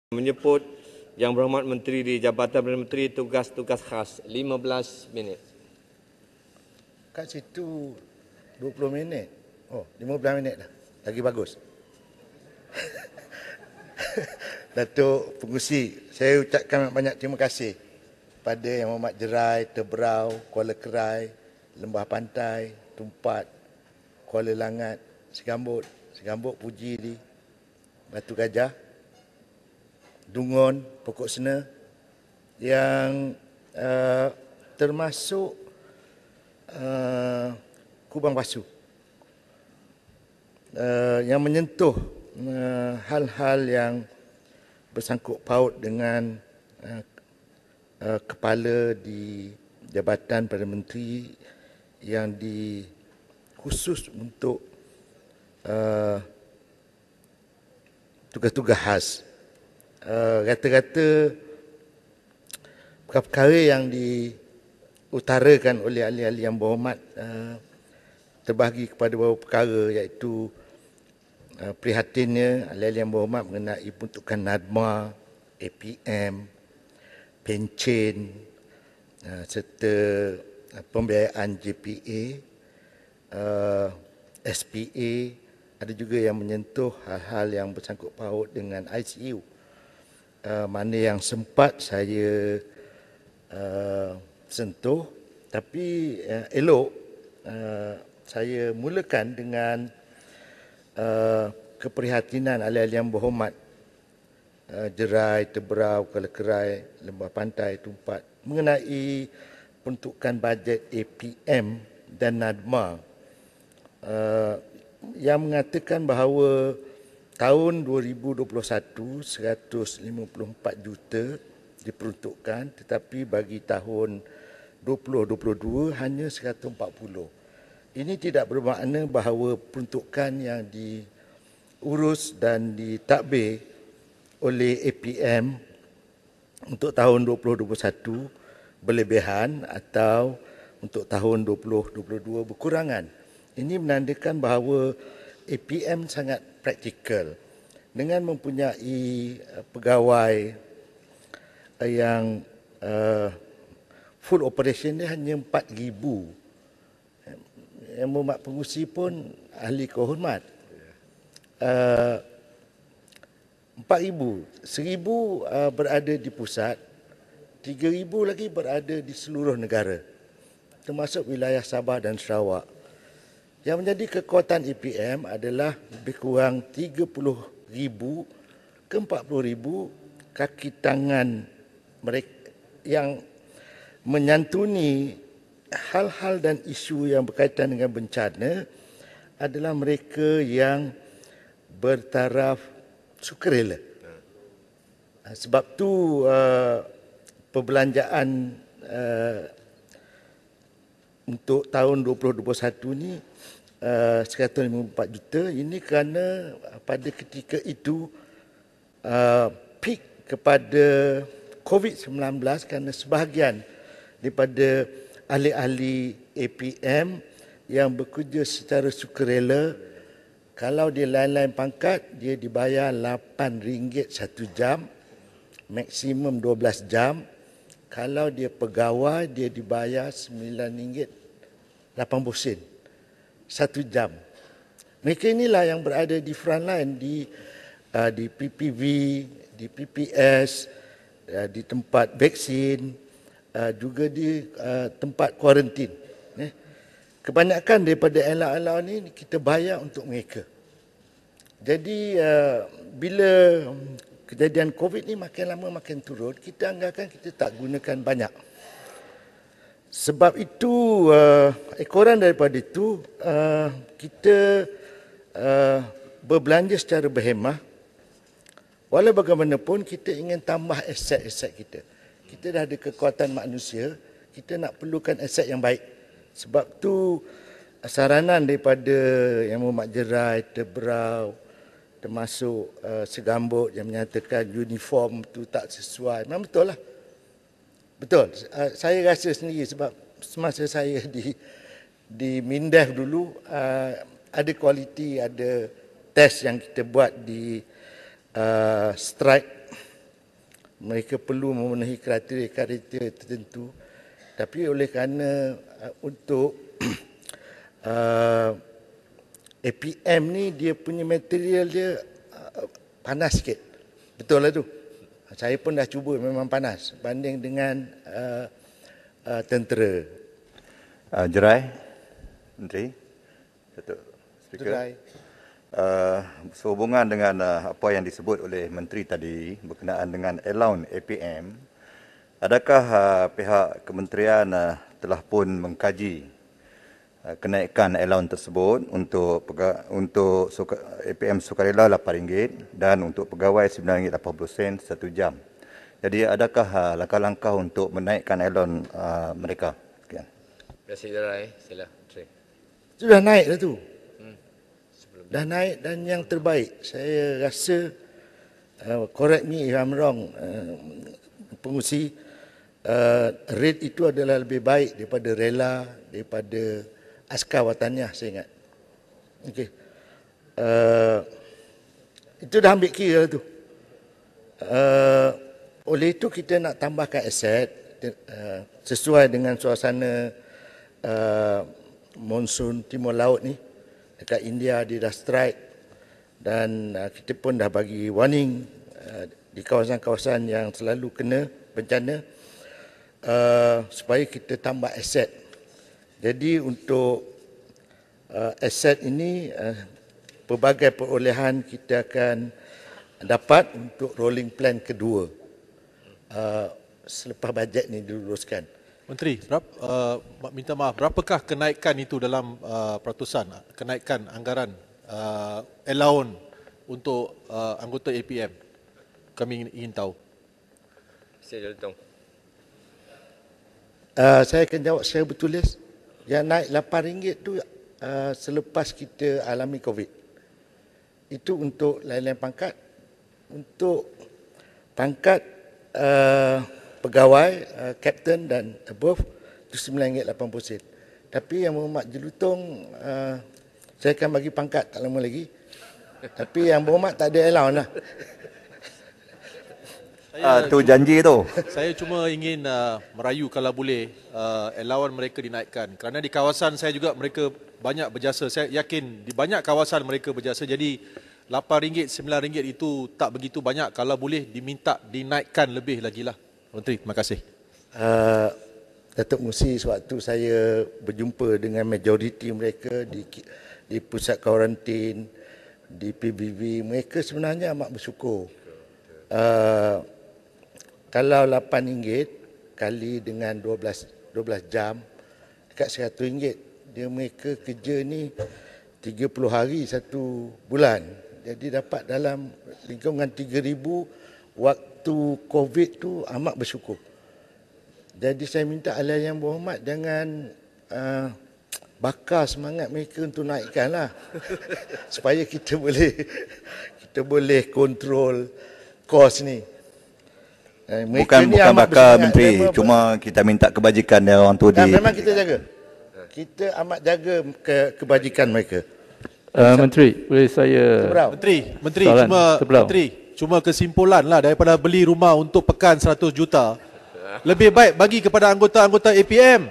Menyebut Yang Berhormat Menteri di Jabatan Perdana Menteri tugas-tugas khas 15 minit. Kat situ 20 minit. Oh, 15 minit dah. Lagi bagus. Datuk Pengerusi, saya ucapkan banyak terima kasih pada Yang Berhormat Jerai, Teberau, Kuala Kerai, Lembah Pantai, Tumpat, Kuala Langat, Segambut, Puji di Batu Gajah, Dungon, Pokok Sena yang termasuk Kubang Basu yang menyentuh hal-hal yang bersangkut paut dengan kepala di Jabatan Perdana Menteri yang khusus untuk tugas-tugas khas. Kata-kata perkara yang diutarakan oleh ahli-ahli yang berhormat terbahagi kepada beberapa perkara, iaitu prihatinnya ahli-ahli yang berhormat mengenai peruntukan NADMA, APM, pencen serta pembiayaan JPA, SPA. Ada juga yang menyentuh hal-hal yang bersangkut paut dengan ICU, mana yang sempat saya sentuh, tapi elok saya mulakan dengan keprihatinan ahli-ahli yang berhormat Jerai, Teberau, Kuala Kerai, Lembah Pantai, Tumpat mengenai peruntukan bajet APM dan NADMA yang mengatakan bahawa tahun 2021 154 juta diperuntukkan, tetapi bagi tahun 2022 hanya 140. Ini tidak bermakna bahawa peruntukan yang diurus dan ditadbir oleh APM untuk tahun 2021 berlebihan atau untuk tahun 2022 berkurangan. Ini menandakan bahawa APM sangat praktikal dengan mempunyai pegawai yang full operation dia hanya 4,000. Yang Berhormat Pengerusi pun ahli kehormat. 4,000, 1,000 berada di pusat, 3,000 lagi berada di seluruh negara, termasuk wilayah Sabah dan Sarawak. Yang menjadi kekuatan APM adalah lebih kurang 30,000 ke 40,000 kaki tangan mereka yang menyantuni hal-hal dan isu yang berkaitan dengan bencana adalah mereka yang bertaraf sukarela. Sebab tu perbelanjaan untuk tahun 2021 ni 154 juta. Ini kerana pada ketika itu peak kepada COVID-19 kerana sebahagian daripada ahli-ahli APM yang bekerja secara sukarela, kalau dia lain-lain pangkat, dia dibayar RM8 1 jam, maksimum 12 jam. Kalau dia pegawai, dia dibayar RM9.80 1 jam. Mereka inilah yang berada di front line di PPV, di PPS, di tempat vaksin, juga di tempat kuarantin. Kebanyakan daripada elok-elok ni kita bayar untuk mereka. Jadi bila kejadian COVID ni makin lama makin turun, kita anggarkan kita tak gunakan banyak. Sebab itu ekoran daripada itu kita berbelanja secara berhemah. Walau bagaimanapun kita ingin tambah aset-aset kita. Kita dah ada kekuatan manusia, kita nak perlukan aset yang baik. Sebab tu saranan daripada Yang Berhormat Jerai, Teberau, termasuk Segambut yang menyatakan uniform tu tak sesuai. Memang betul lah. Betul. Saya rasa sendiri sebab semasa saya di Mindef dulu ada kualiti, ada test yang kita buat di strike mereka perlu memenuhi kriteria-kriteria tertentu. Tapi oleh kerana untuk APM ni dia punya material dia panas sikit. Betul lah tu. Saya pun dah cuba, memang panas banding dengan tentera. Jerai, Menteri, Datuk Speaker. Jerai. Sehubungan dengan apa yang disebut oleh Menteri tadi berkenaan dengan allowance APM, adakah pihak kementerian telah pun mengkaji kenaikan allowance tersebut untuk APM sukarela RM8 dan untuk pegawai RM9.80 1 jam. Jadi adakah langkah-langkah untuk menaikkan allowance mereka? Sekian. Terima kasih Jerai. Sila Menteri. Sudah naik dah tu. Dah naik dan yang terbaik. Saya rasa, correct me if I'm wrong, pengusi, rate itu adalah lebih baik daripada rela, daripada askar wataniah, saya ingat. Okey. Itu dah ambil kira tu. Oleh itu kita nak tambahkan aset sesuai dengan suasana monsun timur laut ni. Dekat India dia dah strike dan kita pun dah bagi warning di kawasan-kawasan yang selalu kena bencana supaya kita tambah aset. Jadi untuk aset ini pelbagai perolehan kita akan dapat untuk rolling plan kedua selepas bajet ini diluluskan. Menteri, minta maaf, berapakah kenaikan itu dalam peratusan, kenaikan anggaran allowance untuk anggota APM? Kami ingin tahu. Saya Jelutong. Saya akan jawab secara bertulis. Yang naik RM8 tu selepas kita alami COVID. Itu untuk lain-lain pangkat. Untuk pangkat pegawai, kapten dan above, itu RM9.80. Tapi yang berhormat Jelutong, saya akan bagi pangkat tak lama lagi. Tapi yang berhormat tak ada allowance lah. Tu janji tu. Saya cuma ingin merayu kalau boleh allowance mereka dinaikkan. Kerana di kawasan saya juga mereka banyak berjasa. Saya yakin di banyak kawasan mereka berjasa. Jadi RM8, RM9 itu tak begitu banyak. Kalau boleh diminta dinaikkan lebih lagi lah. Menteri, terima kasih. Datuk Musi, sewaktu saya berjumpa dengan majoriti mereka di pusat kuarantin, di PBB, mereka sebenarnya amat bersyukur. Kalau RM8 kali dengan 12 jam dekat RM100, dia mereka kerja ni 30 hari 1 bulan. Jadi dapat dalam lingkungan 3,000 waktu COVID tu amat bersyukur. Jadi saya minta Ahli Yang Berhormat jangan bakar semangat mereka untuk naikkanlah. Supaya kita boleh kontrol kos ni. Bukan bakar Menteri, cuma kita minta kebajikan dia orang tu di. Memang kita jaga. Kita amat jaga kebajikan mereka. Menteri, boleh saya Menteri, cuma kesimpulan lah daripada beli rumah untuk pekan 100 juta. Lebih baik bagi kepada anggota-anggota APM.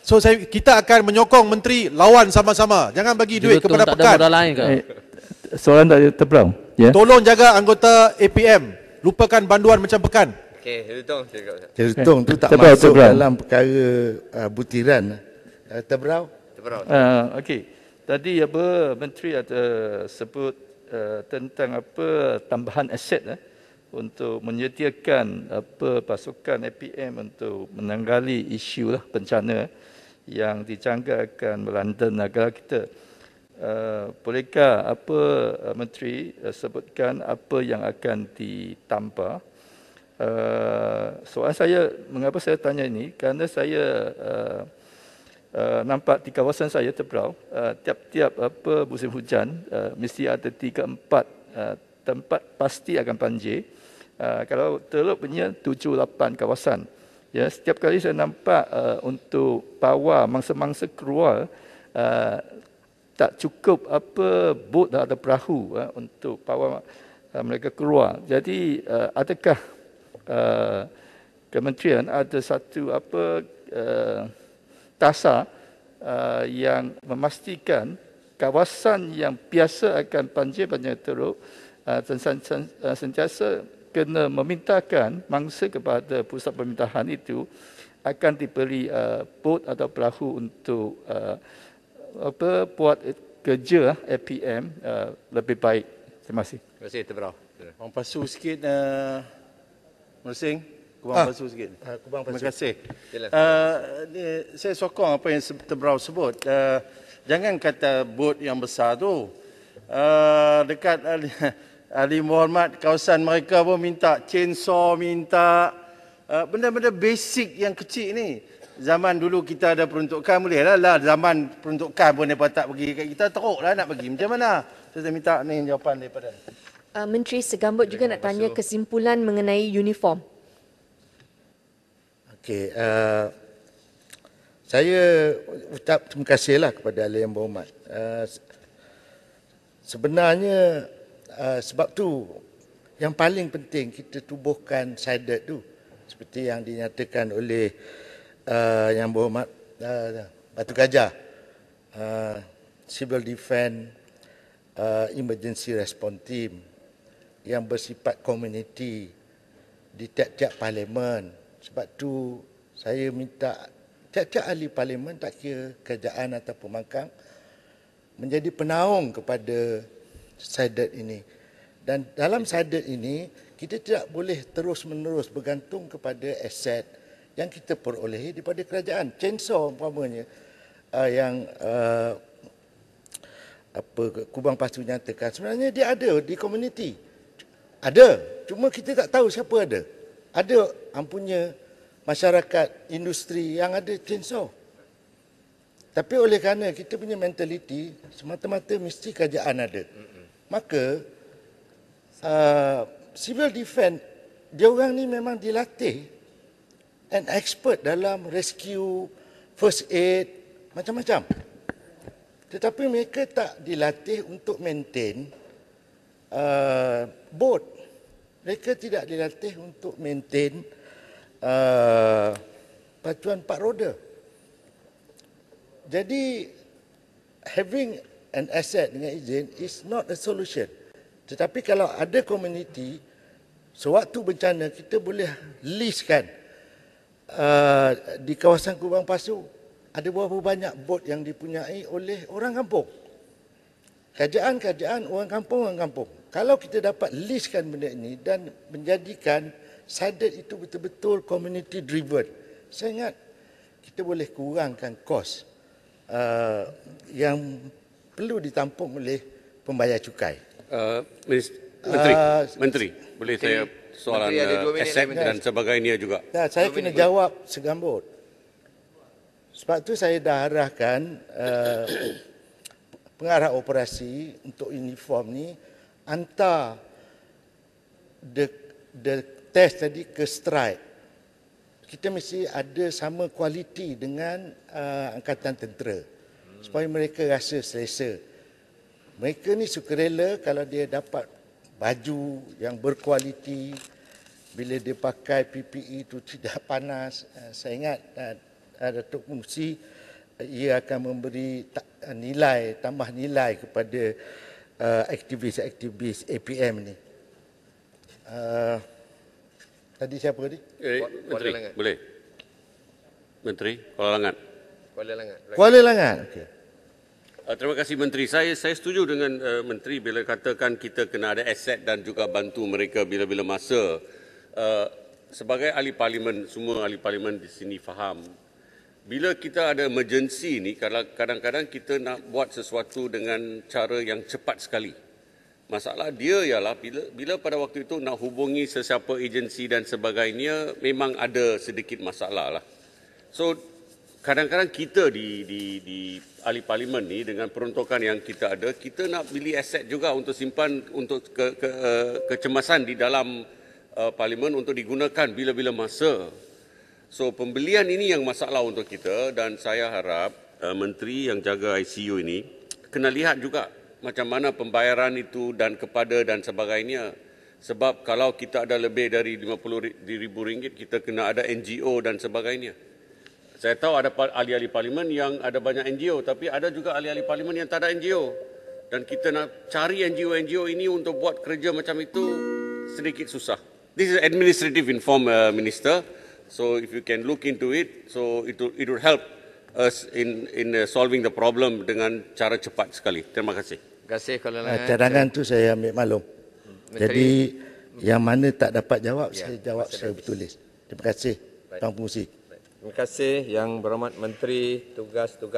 So kita akan menyokong Menteri lawan sama-sama. Jangan bagi duit kepada pekan. Soalan tak terbelau. Ya? Tolong jaga anggota APM. Lupakan banduan macam pekan. Okey, Jelutong. Jelutong tu tak Terbelau, masuk terbelau. dalam perkara butiran. Terberau? Okey. Tadi Menteri ada sebut tentang tambahan aset untuk menyediakan pasukan APM untuk menanggali isu bencana yang dijangkakan melanda negara kita. Bolehkah Menteri sebutkan apa yang akan ditambah? Soalan saya, mengapa saya tanya ini? Kerana saya nampak di kawasan saya Terberau, tiap-tiap musim hujan mesti ada 3-4 tempat pasti akan banjir. Kalau Teluk punya 7-8 kawasan. Ya, setiap kali saya nampak untuk bawa mangsa-mangsa keluar, tak cukup bot atau perahu untuk bawa mereka keluar. Jadi adakah kementerian ada satu tasa yang memastikan kawasan yang biasa akan banjir teruk sentiasa kena memintakan mangsa kepada pusat pemerintahan itu akan diberi bot atau perahu untuk buat kerja APM lebih baik. Terima kasih. Terima kasih, Tebrau. Kubang pasu sikit, Mersing. Kubang pasu sikit. Kubang Terima pasu. kasih. Silakan. Saya sokong apa yang Tebrau sebut. Jangan kata bot yang besar tu. Dekat ahli Muhammad, kawasan mereka pun minta chainsaw, minta benda-benda basic yang kecil ni. Zaman dulu kita ada peruntukan, boleh lah zaman peruntukan pun mereka tak bagi kat kita, teruk lah nak bagi. Macam mana? Saya minta ni jawapan daripada. Menteri Segambut juga nak tanya kesimpulan mengenai uniform. Okey, saya ucap terima kasihlah kepada Ahli Yang Berhormat. Sebenarnya sebab tu yang paling penting kita tubuhkan SIDET tu seperti yang dinyatakan oleh Yang Berhormat Batu Gajah, Civil Defence Emergency Response Team yang bersifat komuniti di tiap-tiap parlimen. Sebab tu saya minta tiap-tiap ahli parlimen, tak kira kerajaan atau pembangkang, menjadi penaung kepada SIDET ini. Dan dalam SIDET ini, kita tidak boleh terus-menerus bergantung kepada aset yang kita perolehi daripada kerajaan. Chainsaw umpamanya yang Kubang Pasu nyatakan, sebenarnya dia ada di komuniti. Ada, cuma kita tak tahu siapa ada. Ada ampunya masyarakat industri yang ada chainsaw. Tapi oleh kerana kita punya mentaliti semata-mata mesti kerajaan ada. Maka civil defense dia orang ni memang dilatih and expert dalam rescue, first aid, macam-macam. Tetapi mereka tak dilatih untuk maintain boat. Mereka tidak dilatih untuk maintain pacuan 4 roda. Jadi having an asset dengan izin is not a solution. Tetapi kalau ada komuniti, sewaktu bencana kita boleh listkan di kawasan Kubang Pasu ada berapa banyak bot yang dipunyai oleh orang kampung. Kerajaan orang kampung. Kalau kita dapat listkan benda ini dan menjadikan SIDET itu betul-betul community driven, saya ingat kita boleh kurangkan kos yang perlu ditampung oleh pembayar cukai. Menteri, boleh saya soalan aset dan sebagainya juga. Nah, saya kena jawab segambut. Sebab tu saya dah arahkan pengarah operasi untuk uniform ni hantar the test tadi ke strike. Kita mesti ada sama kualiti dengan angkatan tentera supaya mereka rasa selesa. Mereka ni sukarela kalau dia dapat baju yang berkualiti, bila dia pakai PPE itu tidak panas. Saya ingat Datuk Musi, ia akan memberi tambah nilai kepada aktivis APM ni. Tadi siapa tadi? Menteri, boleh. Menteri, Kuala Langat. Kuala Langat. Okey. Terima kasih Menteri. Saya setuju dengan Menteri bila katakan kita kena ada aset dan juga bantu mereka bila-bila masa. Sebagai ahli parlimen, semua ahli parlimen di sini faham. Bila kita ada emergency ni, kadang-kadang kita nak buat sesuatu dengan cara yang cepat sekali. Masalah dia ialah bila pada waktu itu nak hubungi sesiapa agensi dan sebagainya, memang ada sedikit masalah lah. So, kadang-kadang kita di ahli parlimen ni dengan peruntukan yang kita ada, kita nak beli aset juga untuk simpan untuk kecemasan di dalam parlimen untuk digunakan bila-bila masa. So pembelian ini yang masalah untuk kita dan saya harap menteri yang jaga ICU ini kena lihat juga macam mana pembayaran itu dan kepada dan sebagainya. Sebab kalau kita ada lebih dari RM50,000, kita kena ada NGO dan sebagainya. Saya tahu ada ahli-ahli parlimen yang ada banyak NGO, tapi ada juga ahli-ahli parlimen yang tak ada NGO. Dan kita nak cari NGO ini untuk buat kerja macam itu sedikit susah. This is administrative inform, Minister. So if you can look into it, so it will help us in solving the problem dengan cara cepat sekali. Terima kasih. Terima kasih Kuala Cadangan tu saya ambil maklum. Jadi yang mana tak dapat jawab, saya jawab secara bertulis. Terima kasih Tuan Pengerusi. Terima kasih Yang Berhormat Menteri Tugas